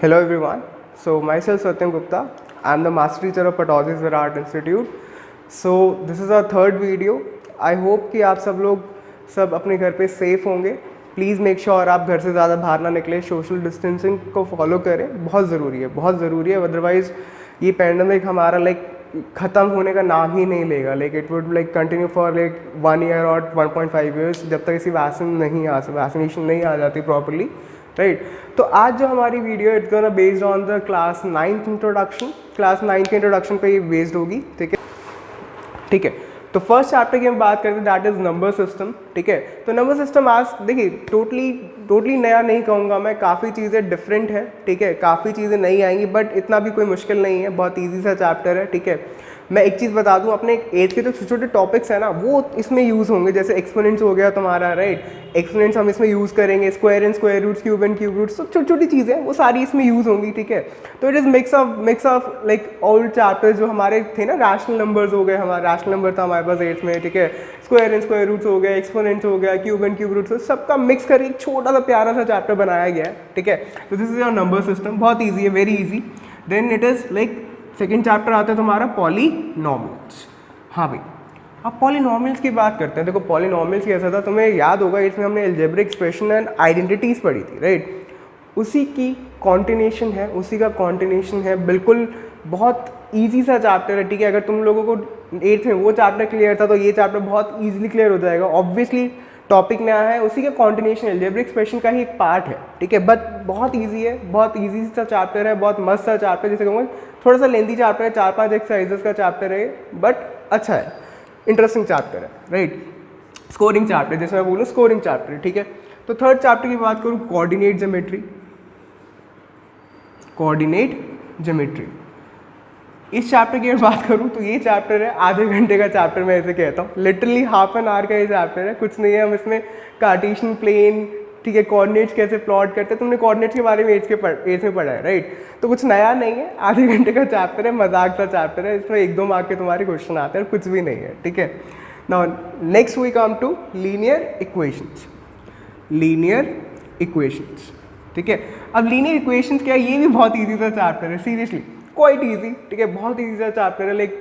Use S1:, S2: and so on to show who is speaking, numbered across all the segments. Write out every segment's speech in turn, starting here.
S1: Hello everyone. So myself Satyam Gupta. I am the master teacher of Patologist Art Institute. So this is our third video. I hope कि आप सब अपने घर पे safe होंगे. Please make sure आप घर से ज़्यादा बाहर ना निकलें, सोशल डिस्टेंसिंग को फॉलो करें. बहुत ज़रूरी है. अदरवाइज़ ये पैंडमिक हमारा ख़त्म होने का नाम ही नहीं लेगा. It would continue for 1 year और 1.5 ईयर्स जब तक इसी वैक्सीनेशन नहीं आ जाती प्रॉपरली, राइट. तो आज जो हमारी video it's gonna based on the class 9th introduction. Class 9 के इंट्रोडक्शन पे ये बेस्ड होगी. ठीक है. तो फर्स्ट चैप्टर की हम बात करते हैं, दैट इज़ नंबर सिस्टम. ठीक है. तो नंबर सिस्टम आज देखिए टोटली नया नहीं कहूँगा मैं, काफ़ी चीज़ें डिफरेंट है. ठीक है, काफ़ी चीज़ें नई आएंगी बट इतना भी कोई मुश्किल नहीं है, बहुत ईजी सा चैप्टर है. ठीक है. मैं एक चीज़ बता दूं, अपने एज के जो छोटे छोटे टॉपिक्स हैं ना वो इसमें यूज़ होंगे. जैसे एक्सपोनेंट्स हो गया तुम्हारा, राइट. एक्सपोनेंट्स हम इसमें यूज़ करेंगे, square and square roots, cube and cube roots, तो छोटी छोटी चीज़ें वो सारी इसमें यूज़ होंगी. ठीक है. तो it is mix of old chapters जो हमारे थे ना. रैशनल नंबर्स हो गए, हमारा रैशनल नंबर था हमारे पास 8th में. ठीक है. स्क्वायर एंड स्क्वायर रूट्स हो गया, एक्सपोनेंट्स हो गया, क्यूब एंड क्यूब रूट्स, सबका मिक्स करके एक छोटा सा प्यारा सा चैप्टर बनाया गया है. ठीक है. तो this is your number system. बहुत ईजी है, very easy. Then it is second chapter आता है तुम्हारा पॉलीनॉमियल्स. हाँ भाई, अब पॉलीनॉमियल्स की बात करते हैं. देखो पॉलीनॉमियल्स कैसा था, तुम्हें याद होगा इसमें हमने अलजेब्रिक एक्सप्रेशन एंड आइडेंटिटीज़ पढ़ी थी, राइट. उसी की कॉन्टिन्यूशन है, बिल्कुल बहुत ईजी सा चैप्टर है. ठीक है. अगर तुम लोगों को 8th में वो चैप्टर क्लियर था तो ये चैप्टर बहुत ईजिली क्लियर हो जाएगा. ऑब्वियसली टॉपिक में आया है, उसी का कॉन्टिन्यूशन अलजेब्रिक एक्सप्रेशन का ही एक पार्ट है. ठीक है. बट बहुत ईजी है, बहुत ईजी सा चैप्टर है, बहुत मस्त सा चैप्टर. जैसे कहूँगा थोड़ा सा लेंथी चैप्टर है, 4-5 एक्सरसाइजेस का चैप्टर है, बट अच्छा है, इंटरेस्टिंग चैप्टर है, राइट. स्कोरिंग चैप्टर, जैसे मैं बोलूँ स्कोरिंग चैप्टर. ठीक है. तो थर्ड चैप्टर की बात करूँ, कोऑर्डिनेट ज्योमेट्री. इस चैप्टर की बात करूँ तो ये चैप्टर है आधे घंटे का चैप्टर. मैं ऐसे कहता हूँ, लिटरली हाफ एन आवर का ये चैप्टर है. कुछ नहीं है, हम इसमें कार्टेशियन प्लेन, ठीक है, कोऑर्डिनेट्स कैसे प्लॉट करते हैं, तुमने कोऑर्डिनेट्स के बारे में एज में पढ़ा है, राइट. तो कुछ नया नहीं है, आधे घंटे का चैप्टर है, मजाक सा चैप्टर है. इसमें 1-2 मार्क के तुम्हारे क्वेश्चन आते हैं, कुछ भी नहीं है. ठीक है. Now next we come to linear equations. ठीक है. अब लीनियर इक्वेशंस क्या है, ये भी बहुत ईजी सा चैप्टर है, सीरियसली क्वाइट ईजी. ठीक है. बहुत ईजी सा चैप्टर है.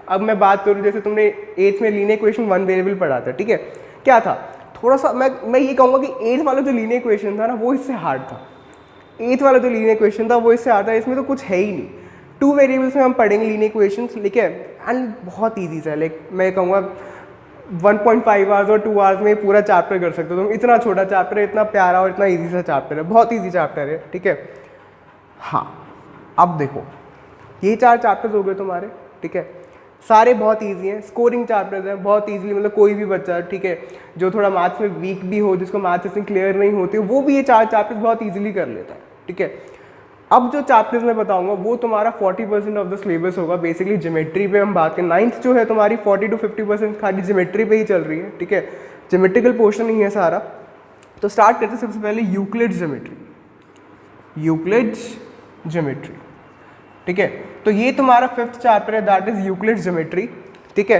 S1: अब मैं बात करूँ, जैसे तुमने 8th में लीनियर इक्वेशन 1 वेरिएबल पढ़ा था. ठीक है. क्या था, थोड़ा सा मैं ये कहूँगा कि 8th वाला जो लीनियर इक्वेशन था ना वो इससे हार्ड था. 8th वाला जो लीनियर इक्वेशन था वो इससे हार्ड था. इसमें तो कुछ है ही नहीं. 2 वेरिएबल्स में हम पढ़ेंगे लीनियर इक्वेशंस, ठीक है. एंड बहुत ईजी सा, मैं कहूँगा 1.5 आवर्स और 2 आवर्स में पूरा चैप्टर कर सकते हो तुम. इतना छोटा चैप्टर है, इतना प्यारा और इतना ईजी सा चैप्टर है, बहुत ईजी चैप्टर है. ठीक है. हाँ, अब देखो ये 4 चैप्टर्स हो गए तुम्हारे. ठीक है. सारे बहुत इजी हैं, स्कोरिंग चैप्टर्स हैं, बहुत इजीली, मतलब कोई भी बच्चा, ठीक है, जो थोड़ा मैथ्स में वीक भी हो, जिसको मैथ्स इतनी क्लियर नहीं होती, वो भी ये 4 चैप्टर्स बहुत इजीली कर लेता है. ठीक है. अब जो चैप्टर्स मैं बताऊंगा वो तुम्हारा 40% ऑफ द सिलेबस होगा. बेसिकली ज्योमेट्री पे हम बात करें, 9th जो है तुम्हारी 40 to 50% खाली ज्योमेट्री पे ही चल रही है. ठीक है. ज्योमेट्रिकल पोर्शन ही है सारा. तो स्टार्ट करते सबसे पहले यूक्लिड्स ज्योमेट्री. ठीक है. तो ये तुम्हारा 5th चैप्टर है, दैट इज यूक्लिड्स ज्योमेट्री. ठीक है.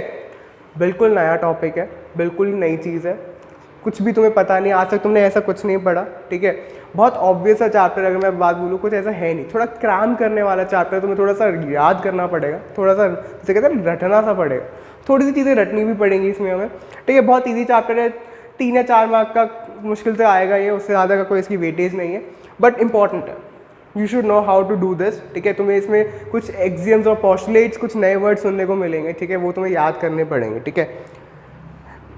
S1: बिल्कुल नया टॉपिक है, बिल्कुल नई चीज़ है, कुछ भी तुम्हें पता नहीं, आज तक तुमने ऐसा कुछ नहीं पढ़ा. ठीक है. बहुत ऑब्वियस सा चैप्टर है. अगर मैं बात बोलूँ कुछ ऐसा है नहीं, थोड़ा क्रैम करने वाला चैप्टर है. तुम्हें थोड़ा सा याद करना पड़ेगा, थोड़ा सा जैसे कहते हैं रटना सा पड़ेगा, थोड़ी सी चीज़ें रटनी भी पड़ेंगी इसमें हमें. ठीक है. बहुत ईजी चैप्टर है, 3 या 4 मार्क का मुश्किल से आएगा ये, उससे ज़्यादा का कोई इसकी वेटेज नहीं है, बट इंपॉर्टेंट है. You should know how to do this. ठीक है. तुम्हें इसमें कुछ एक्सियम्स और पोस्टुलेट्स, कुछ नए वर्ड सुनने को मिलेंगे. ठीक है. वो तुम्हें याद करने पड़ेंगे. ठीक है.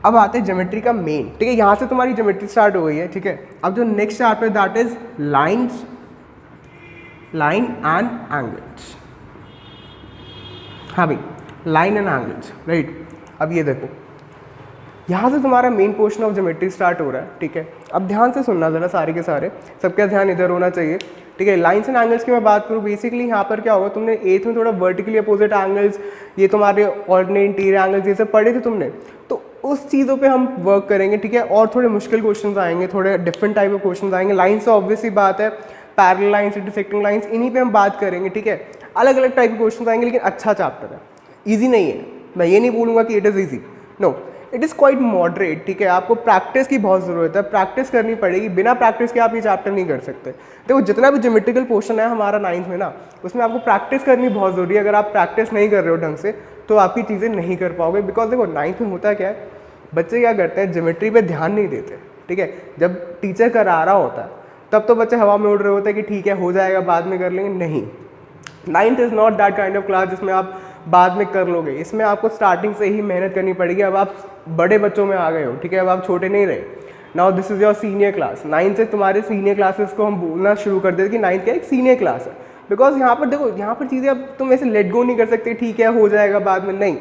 S1: अब आते हैं ज्योमेट्री का मेन. ठीक है. यहाँ से तुम्हारी ज्योमेट्री स्टार्ट हो गई है. ठीक है. अब जो next chapter that is line and angles. हाँ भाई, लाइन एंड एंगल्स, राइट. अब ये देखो, यहाँ से तुम्हारा main portion of geometry start हो रहा है. ठीक है. अब ध्यान से सुनना ज़रा, सारे के सारे, सबका ध्यान इधर होना चाहिए. ठीक है. लाइन्स एंड एंगल्स की मैं बात करूँ, बेसिकली यहाँ पर क्या होगा, तुमने 8th में थोड़ा वर्टिकली अपोजिट एंगल्स, ये तुम्हारे ऑर्डिनेट इंटीरियर एंगल्स, ये सब पढ़े थे तुमने, तो उस चीज़ों पे हम वर्क करेंगे. ठीक है. और थोड़े मुश्किल क्वेश्चंस आएंगे, थोड़े डिफरेंट टाइप ऑफ क्वेश्चंस आएंगे. लाइन्स तो ऑब्वियसली बात है, पैरेलल लाइन्स, इंटरसेक्टिंग लाइन्स, इन्हीं पे हम बात करेंगे. ठीक है. अलग अलग टाइप के क्वेश्चन आएंगे, लेकिन अच्छा चैप्टर है, ईजी नहीं है. मैं ये नहीं बोलूँगा कि it is easy, no, it is quite moderate, ठीक है। आपको प्रैक्टिस की बहुत ज़रूरत है, प्रैक्टिस करनी पड़ेगी, बिना प्रैक्टिस के आप ये चैप्टर नहीं कर सकते। देखो जितना भी ज्योमेट्रिकल पोर्शन है हमारा 9th में ना, उसमें आपको प्रैक्टिस करनी बहुत ज़रूरी है। अगर आप प्रैक्टिस नहीं कर रहे हो ढंग से तो आपकी चीज़ें नहीं कर पाओगे। बिकॉज देखो 9th में होता क्या है, बच्चे क्या करते हैं, ज्योमेट्री पे ध्यान नहीं देते, ठीक है। जब टीचर करा रहा होता है तब तो बच्चे हवा में उड़ रहे होते हैं कि ठीक है हो जाएगा बाद में कर लेंगे। नहीं, 9th is not that kind of class जिसमें आप बाद में कर लोगे। इसमें आपको स्टार्टिंग से ही मेहनत करनी पड़ेगी। अब आप बड़े बच्चों में आ गए हो, ठीक है, अब आप छोटे नहीं रहे। Now this is your senior class. 9th से तुम्हारे सीनियर क्लासेस को हम बोलना शुरू कर देते कि 9th क्या एक सीनियर क्लास है। बिकॉज यहाँ पर देखो, यहाँ पर चीज़ें अब तुम ऐसे लेट गो नहीं कर सकते, ठीक है हो जाएगा बाद में, नहीं,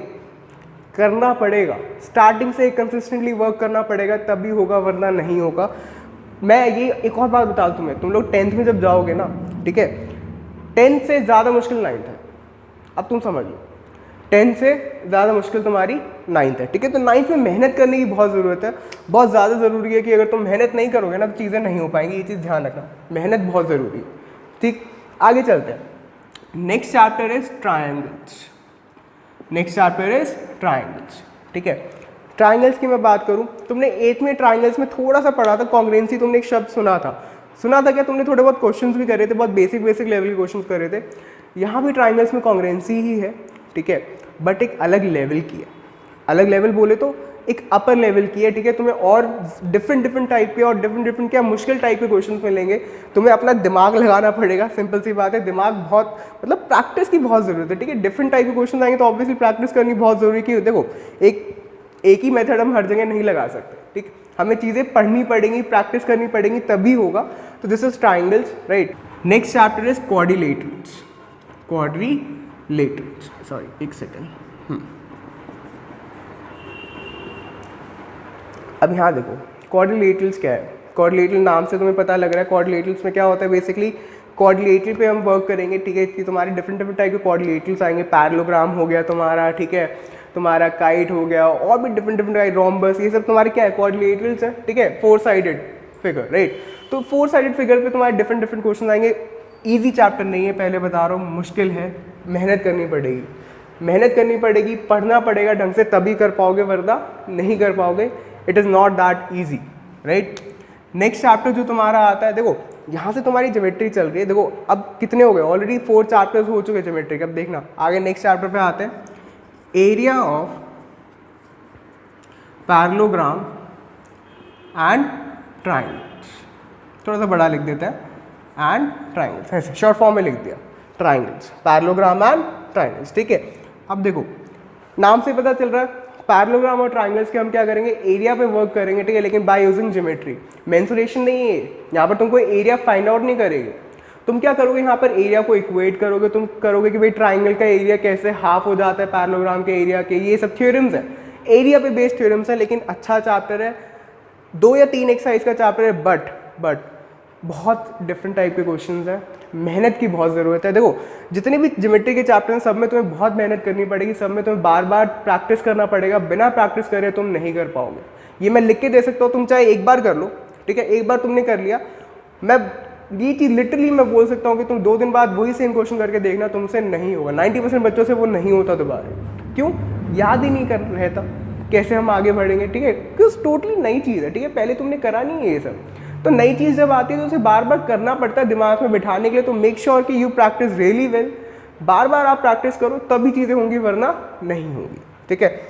S1: करना पड़ेगा। स्टार्टिंग से कंसिस्टेंटली वर्क करना पड़ेगा, तभी होगा, वरना नहीं होगा। मैं ये एक और बात बता दूँ तुम्हें, तुम लोग 10th में जब जाओगे ना, ठीक है, 10th से ज़्यादा मुश्किल 9th है। अब तुम समझ लो, 10th से ज़्यादा मुश्किल तुम्हारी 9th है, ठीक है। तो 9th में मेहनत करने की बहुत ज़रूरत है, बहुत ज़्यादा ज़रूरी है कि अगर तुम मेहनत नहीं करोगे ना तो चीज़ें नहीं हो पाएंगी। ये चीज़ ध्यान रखना, मेहनत बहुत ज़रूरी है, ठीक। आगे चलते हैं। Next chapter is triangles. Next chapter is triangles, ठीक है। ट्रायंगल्स की मैं बात करूं, तुमने 8th में ट्रायंगल्स में थोड़ा सा पढ़ा था, कॉन्ग्रुएंसी तुमने एक शब्द सुना था क्या? तुमने थोड़े बहुत क्वेश्चंस भी करे थे, बहुत बेसिक लेवल के क्वेश्चंस करे थे। यहाँ भी ट्रायंगल्स में कॉन्ग्रुएंसी ही है, ठीक है, बट एक अलग लेवल की है। अलग लेवल बोले तो एक अपर लेवल की है, ठीक है। तुम्हें और डिफरेंट टाइप के और डिफरेंट क्या मुश्किल टाइप के क्वेश्चंस मिलेंगे। तुम्हें अपना दिमाग लगाना पड़ेगा, सिंपल सी बात है। दिमाग बहुत मतलब प्रैक्टिस की बहुत ज़रूरत है, ठीक है। डिफरेंट टाइप के क्वेश्चन आएंगे तो ऑब्वियसली प्रैक्टिस करनी बहुत ज़रूरी है। कि देखो एक ही मेथड हम हर जगह नहीं लगा सकते, ठीक। हमें चीज़ें पढ़नी पड़ेंगी, प्रैक्टिस करनी पड़ेंगी, तभी होगा। तो this is triangles, right. Next chapter is quadrilaterals. Quadrilaterals, sorry एक सेकेंड। अब यहाँ देखो क्वाड्रिलेटरल्स क्या है। क्वाड्रिलेटरल नाम से तुम्हें पता लग रहा है क्वाड्रिलेटरल्स में क्या होता है। बेसिकली क्वाड्रिलेटरल पे हम वर्क करेंगे, ठीक है, कि तुम्हारे डिफरेंट टाइप के क्वाड्रिलेटरल्स आएंगे। पैरेललोग्राम हो गया तुम्हारा, ठीक है, तुम्हारा काइट हो गया, और भी डिफरेंट टाइप, रोम्बस, ये सब तुम्हारे क्या है, क्वाड्रिलेटरल्स है, ठीक है। 4 साइडेड फिगर, राइट। तो 4 साइडेड फिगर पे तुम्हारे डिफरेंट क्वेश्चन आएंगे। ईजी चैप्टर नहीं है, पहले बता रहा हूँ, मुश्किल है, मेहनत करनी पड़ेगी, पढ़ना पड़ेगा ढंग से, तभी कर पाओगे, वरना नहीं कर पाओगे। It is not that easy, right. Next chapter जो तुम्हारा आता है, देखो यहाँ से तुम्हारी ज्योमेट्री चल रही है। देखो अब कितने हो गए, ऑलरेडी 4 चैप्टर्स हो चुके ज्योमेट्री के। अब देखना आगे नेक्स्ट चैप्टर पे आते हैं, area of parallelogram and triangles. थोड़ा सा बड़ा लिख देते हैं, एंड ट्राइंगल्स, ऐसे शॉर्ट फॉर्म में लिख दिया, ट्राइंगल्स, पैरेललोग्राम एंड ट्राइंगल्स, ठीक है। अब देखो नाम से पता चल रहा है पैरेललोग्राम और ट्राइंगल्स के हम क्या करेंगे, एरिया पे वर्क करेंगे, ठीक है, लेकिन बाय यूजिंग ज्योमेट्री। मेंसुरेशन नहीं है यहाँ पर, तुमको एरिया फाइंड आउट नहीं करेंगे। तुम क्या करोगे, यहाँ पर एरिया को इक्वेट करोगे। तुम करोगे कि भाई ट्राइंगल का एरिया कैसे हाफ हो जाता है पैरेललोग्राम के एरिया के, ये सब थ्योरम्स है, एरिया पे बेस्ड थ्योरम्स है। लेकिन अच्छा चैप्टर है, 2 या 3 एक्सरसाइज का चैप्टर है, बट बहुत डिफरेंट टाइप के क्वेश्चंस हैं, मेहनत की बहुत ज़रूरत है। देखो जितने भी ज्योमेट्री के चैप्टर हैं सब में तुम्हें बहुत मेहनत करनी पड़ेगी, सब में तुम्हें बार बार प्रैक्टिस करना पड़ेगा। बिना प्रैक्टिस करे तुम नहीं कर पाओगे। ये मैं लिख के दे सकता हूँ, तुम चाहे एक बार कर लो, ठीक है, एक बार तुमने कर लिया, मैं ये चीज़ लिटरली मैं बोल सकता हूँ कि तुम 2 दिन बाद वही सेम क्वेश्चन करके देखना, तुमसे नहीं होगा। 90% बच्चों से वो नहीं होता दोबारा। क्यों? याद ही नहीं कर रहता कैसे हम आगे बढ़ेंगे, ठीक है, क्योंकि टोटली नई चीज़ है, ठीक है, पहले तुमने करा नहीं है ये सब। तो नई चीज़ जब आती है तो उसे बार बार करना पड़ता है दिमाग में बिठाने के लिए। तो मेक श्योर कि यू प्रैक्टिस रियली वेल, बार बार आप प्रैक्टिस करो तभी चीज़ें होंगी, वरना नहीं होंगी, ठीक है।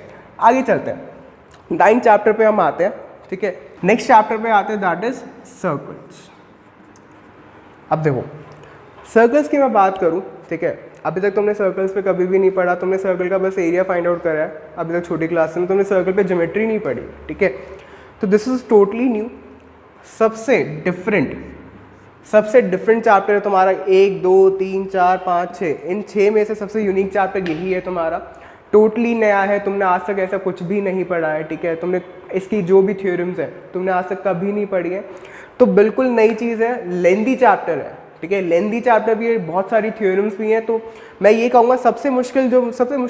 S1: आगे चलते हैं, 9th चैप्टर पे हम आते हैं, ठीक है। नेक्स्ट चैप्टर पे आते हैं, दैट इज सर्कल्स। अब देखो सर्कल्स की मैं बात करूं, ठीक है, अभी तक तुमने सर्कल्स पे कभी भी नहीं पढ़ा, तुमने सर्कल का बस एरिया फाइंड आउट करा है अभी तक छोटी क्लास में, तुमने सर्कल पे ज्योमेट्री नहीं पढ़ी, ठीक है। तो दिस इज टोटली न्यू, सबसे डिफरेंट चैप्टर है तुम्हारा। 1 2 3 4 5 6, इन 6 में से सबसे यूनिक चैप्टर यही है तुम्हारा, टोटली नया है। तुमने आज तक ऐसा कुछ भी नहीं पढ़ा है, ठीक है, तुमने इसकी जो भी थ्योरम्स है तुमने आज तक कभी नहीं पढ़ी है, तो बिल्कुल नई चीज़ है। लेंदी चैप्टर है, ठीक है, लेंदी चैप्टर भी है, बहुत सारी थ्योरम्स भी हैं। तो मैं ये कहूँगा सबसे मुश्किल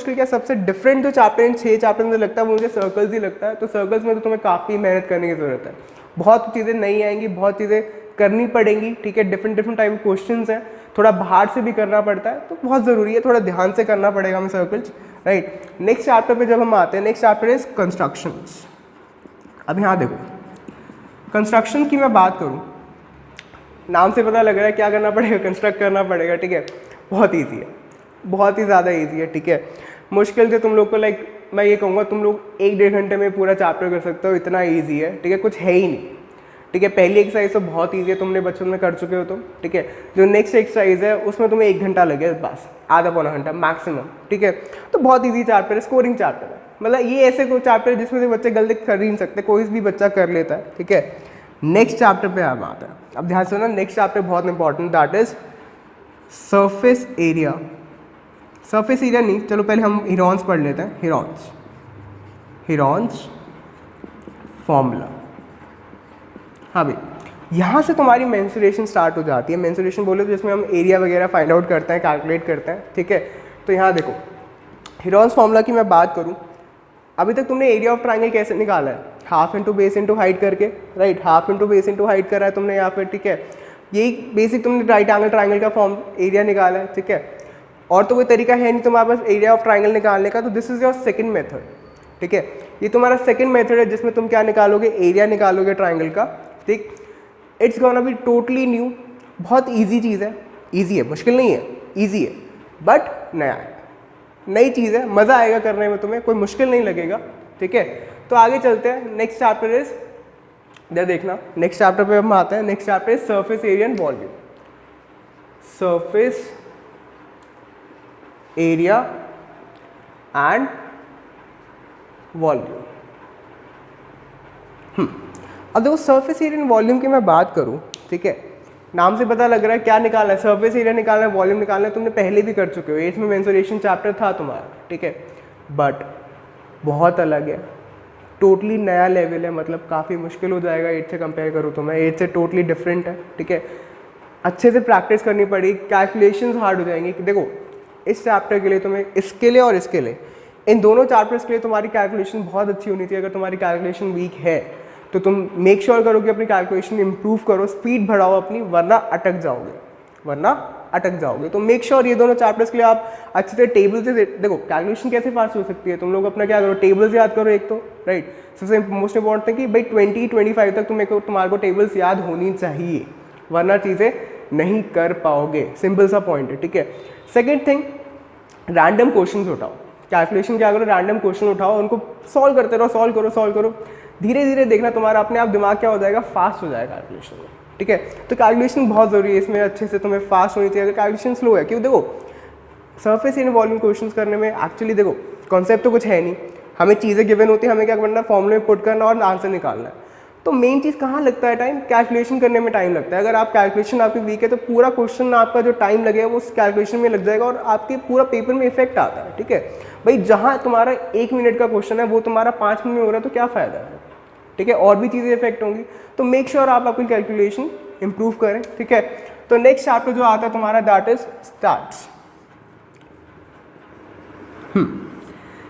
S1: क्या सबसे डिफरेंट जो चैप्टर इन 6 चैप्टर में लगता है वो मुझे सर्कल्स ही लगता है। तो सर्कल्स में तो तुम्हें काफ़ी मेहनत करने की ज़रूरत है, बहुत चीज़ें नई आएंगी, बहुत चीज़ें करनी पड़ेंगी, ठीक है, डिफरेंट टाइप के क्वेश्चंस हैं, थोड़ा बाहर से भी करना पड़ता है, तो बहुत ज़रूरी है, थोड़ा ध्यान से करना पड़ेगा हमें सर्कल्स, राइट। नेक्स्ट चैप्टर पे जब हम आते हैं, नेक्स्ट चैप्टर इज कंस्ट्रक्शंस। अब यहाँ देखो, कंस्ट्रक्शन की मैं बात करूँ, नाम से पता लग रहा है क्या करना पड़ेगा, कंस्ट्रक्ट करना पड़ेगा, ठीक है। बहुत ईजी है, बहुत ही ज़्यादा ईजी है, ठीक है। मुश्किल से तुम लोग को लाइक मैं ये कहूँगा तुम लोग 1-1.5 घंटे में पूरा चैप्टर कर सकते हो, इतना ईजी है, ठीक है। कुछ है ही नहीं, ठीक है। पहली एक्सरसाइज तो बहुत ईजी है, तुमने बचपन में कर चुके हो तुम, ठीक है। जो नेक्स्ट एक्सरसाइज है उसमें तुम्हें 1 घंटा लगे बस, आधा पौना घंटा मैक्सिमम, ठीक है। तो बहुत ईजी चैप्टर है, स्कोरिंग चैप्टर है, मतलब ये ऐसे कोई चैप्टर है जिसमें से बच्चे गलती कर ही नहीं सकते, कोई भी बच्चा कर लेता है, ठीक है। नेक्स्ट चैप्टर पे हम आते हैं। अब ध्यान से ना, नेक्स्ट चैप्टर बहुत important, that is surface area. Surface area नहीं, चलो पहले हम हीरोन्स पढ़ लेते हैं। Heron's formula. हाँ भाई, यहाँ से तुम्हारी मेंसुरेशन स्टार्ट हो जाती है। मेंसुरेशन बोले तो जिसमें हम एरिया वगैरह फाइंड आउट करते हैं, कैलकुलेट करते हैं, ठीक है। तो यहाँ देखो, हीरोन्स फॉर्मूला की मैं बात करूँ, अभी तक तुमने एरिया ऑफ ट्राइंगल कैसे निकाला है? Half into base into height करके, right. Half into base into height करा है तुमने यहाँ पे, ठीक है। यही बेसिक तुमने राइट एंगल ट्राइंगल का फॉर्म एरिया निकाला है, ठीक है। और तो कोई तरीका है नहीं तुम्हारे पास एरिया ऑफ ट्राइंगल निकालने का, तो this is your second method, ठीक है। ये तुम्हारा सेकंड मेथड है जिसमें तुम क्या निकालोगे, एरिया निकालोगे ट्राइंगल का, ठीक। It's gonna be totally new, बहुत ईजी चीज़ है, ईजी है, मुश्किल नहीं है, ईजी है, बट नया है, नई चीज़ है, मज़ा आएगा करने में, तुम्हें कोई मुश्किल नहीं लगेगा, ठीक है। तो आगे चलते हैं, नेक्स्ट चैप्टर इज, इधर देखना, नेक्स्ट चैप्टर पे हम आते हैं। Next chapter is surface area and volume. Surface area and volume. अब देखो, सरफेस एरिया एंड वॉल्यूम की मैं बात करूं, ठीक है, नाम से पता लग रहा है क्या निकालना है, सरफेस एरिया निकालना है, वॉल्यूम निकालना है, तुमने पहले भी कर चुके हो, 8th में मेंसुरेशन चैप्टर था तुम्हारा, ठीक है। बट बहुत अलग है, टोटली नया लेवल है, मतलब काफ़ी मुश्किल हो जाएगा 8th से कंपेयर करूँ तो मैं, 8th से टोटली डिफरेंट है, ठीक है। अच्छे से प्रैक्टिस करनी पड़ेगी, कैलकुलेशंस हार्ड हो जाएंगे। देखो, इस चैप्टर के लिए तुम्हें, इसके लिए और इसके लिए, इन दोनों चैप्टर्स के लिए तुम्हारी कैलकुलेशन बहुत अच्छी होनी चाहिए। अगर तुम्हारी कैलकुलेशन वीक है तो तुम मेक श्योर करो कि अपनी कैलकुलेशन इंप्रूव करो, स्पीड बढ़ाओ अपनी, वरना अटक जाओगे। तो मेक श्योर ये दोनों चैप्टर्स के लिए आप अच्छे से टेबल से, देखो कैलकुलेशन कैसे फास्ट हो सकती है, तुम लोग अपना क्या करो, टेबल्स याद करो एक तो, राइट। सबसे मोस्ट इंपॉर्टेंट है कि भाई 20-25 तक तुम्हारे को टेबल्स याद होनी चाहिए, वरना चीज़ें नहीं कर पाओगे, सिंपल सा पॉइंट है, ठीक है। सेकेंड थिंग, रैंडम क्वेश्चन उठाओ, कैलकुलेशन क्या करो, रैंडम क्वेश्चन उठाओ, उनको सॉल्व करते रहो, सॉल्व करो, धीरे धीरे देखना तुम्हारा अपने आप दिमाग क्या हो जाएगा, फास्ट हो जाएगा कैलकुलेशन में, ठीक है। तो कैलकुलेशन बहुत ज़रूरी है इसमें, अच्छे से तुम्हें फास्ट होनी चाहिए। अगर कैलकुलेशन स्लो है, क्यों, देखो सरफेस एरिया वॉल्यूम क्वेश्चंस करने में एक्चुअली देखो कॉन्सेप्ट तो कुछ है नहीं, हमें चीज़ें गिवन होती है, हमें क्या करना है, फॉर्मूले में पुट करना और आंसर निकालना है। तो मेन चीज़ कहाँ लगता है टाइम, कैलकुलेशन करने में टाइम लगता है। अगर आप कैलकुलेशन आपकी वीक है तो पूरा क्वेश्चन आपका जो टाइम लगेगा वो उस कैलकुलेशन में लग जाएगा और आपके पूरा पेपर में इफेक्ट आता है, ठीक है। भाई जहाँ तुम्हारा 1 मिनट का क्वेश्चन है वो तुम्हारा 5 मिनट में हो रहा है तो क्या फ़ायदा है, ठीक है, और भी चीज़ें इफेक्ट होंगी। तो मेक श्योर आप अपनी कैलकुलेशन इंप्रूव करें, ठीक है। तो नेक्स्ट चैप्टर जो आता है तुम्हारा, दैट इज स्टैट्स।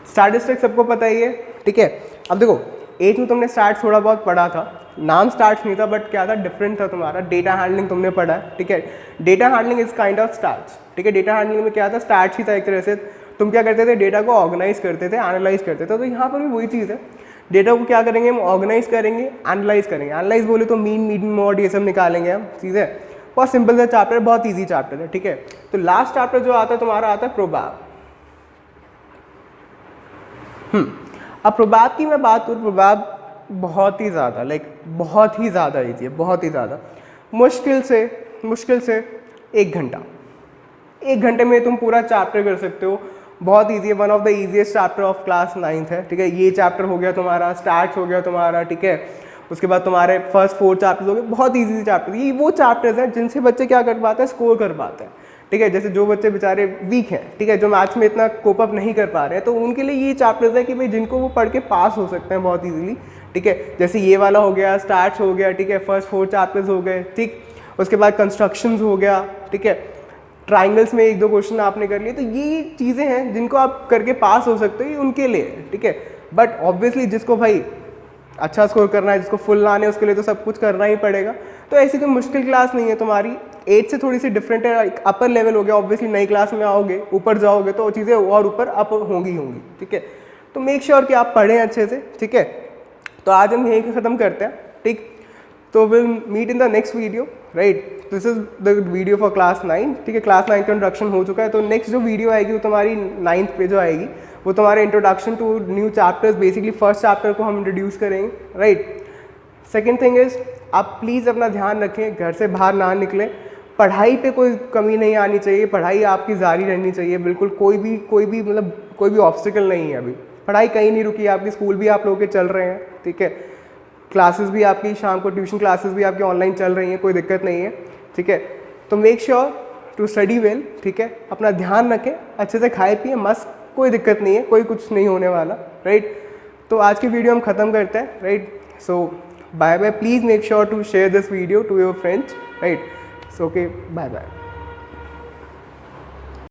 S1: स्टैटिस्टिक्स सबको पता ही है, ठीक है। अब देखो 8th में तुमने स्टैट्स थोड़ा बहुत पढ़ा था, नाम स्टैट्स नहीं था बट क्या था, डिफरेंट था तुम्हारा, डेटा हैंडलिंग तुमने पढ़ा है, ठीक है। Data handling is kind of stats, ठीक है। डेटा हैंडलिंग में क्या था, स्टैट्स ही था एक तरह से, तुम क्या करते थे, डेटा को ऑर्गेनाइज करते थे, एनालाइज करते थे। तो यहाँ पर भी वही चीज़ है, डेटा को क्या करेंगे हम, ऑर्गेनाइज करेंगे, एनालाइज करेंगे। एनालाइज बोले तो मीन, मीडियन, मॉड, ये सब निकालेंगे हम, चीज़ें बहुत सिंपल सा चैप्टर है, बहुत ईजी चैप्टर है, ठीक है। तो लास्ट चैप्टर जो आता है तुम्हारा आता है प्रोबैब। अब प्रोबैब की मैं बात करूँ, प्रोबैब बहुत ही ज़्यादा बहुत ही ज़्यादा ईजी है, बहुत ही ज़्यादा, मुश्किल से 1 घंटा, 1 घंटे में तुम पूरा चैप्टर कर सकते हो, बहुत ईजी है, one of the easiest chapter of class 9th है, ठीक है। ये चैप्टर हो गया तुम्हारा, स्टैट्स हो गया तुम्हारा, ठीक है। उसके बाद तुम्हारे फर्स्ट 4 चैप्टर्स हो गए, बहुत ईजी चैप्टर। ये वो चैप्टर्स हैं जिनसे बच्चे क्या कर पाते हैं, स्कोर कर पाते हैं, ठीक है। जैसे जो बच्चे बेचारे वीक हैं, ठीक है, जो मैथ्स में इतना कोप अप नहीं कर पा रहे हैं, तो उनके लिए ये चैप्टर्स है कि भाई जिनको वो पढ़ के पास हो सकते हैं बहुत ईजीली, ठीक है। जैसे ये वाला हो गया, स्टैट्स हो गया, ठीक है, फर्स्ट 4 चैप्टर्स हो गए, ठीक। उसके बाद कंस्ट्रक्शंस हो गया, ठीक है, ट्राइंगल्स में 1-2 क्वेश्चन आपने कर लिए। तो ये चीज़ें हैं जिनको आप करके पास हो सकते हो, ये उनके लिए, ठीक है। बट ऑब्वियसली जिसको भाई अच्छा स्कोर करना है, जिसको फुल लाने, उसके लिए तो सब कुछ करना ही पड़ेगा। तो ऐसी कोई मुश्किल क्लास नहीं है तुम्हारी, 8 से थोड़ी सी डिफरेंट है, अपर लेवल हो गया। ऑब्वियसली नई क्लास में आओगे, ऊपर जाओगे तो चीज़ें और ऊपर अप होंगी, ठीक है। तो मेक श्योर कि आप पढ़ें अच्छे से, ठीक है। तो आज हम यहीं ख़त्म करते हैं, ठीक। तो will meet in the next video, right. This is the video for class 9, ठीक है। क्लास 9 का इंट्रोडक्शन हो चुका है, तो नेक्स्ट जो वीडियो आएगी वो तुम्हारी 9th पे जो आएगी वो तुम्हारे introduction to new chapters, basically first chapter को हम इंट्रोड्यूस करेंगे, राइट। सेकेंड थिंग इज़, आप प्लीज़ अपना ध्यान रखें, घर से बाहर ना निकलें, पढ़ाई पे कोई कमी नहीं आनी चाहिए, पढ़ाई आपकी जारी रहनी चाहिए बिल्कुल। कोई भी मतलब कोई भी ऑब्स्टिकल नहीं है, अभी पढ़ाई कहीं नहीं रुकी है आपकी, स्कूल भी आप लोगों के चल रहे हैं, ठीक है। क्लासेस भी आपकी शाम को ट्यूशन क्लासेस भी आपकी ऑनलाइन चल रही हैं, कोई दिक्कत नहीं है, ठीक है। तो make sure to study well, ठीक है। अपना ध्यान रखें, अच्छे से खाए पिए मस्त, कोई दिक्कत नहीं है, कोई कुछ नहीं होने वाला, राइट। तो आज की वीडियो हम ख़त्म करते हैं, right. So bye bye, please make sure to share this video to your friends, right. So okay, bye bye.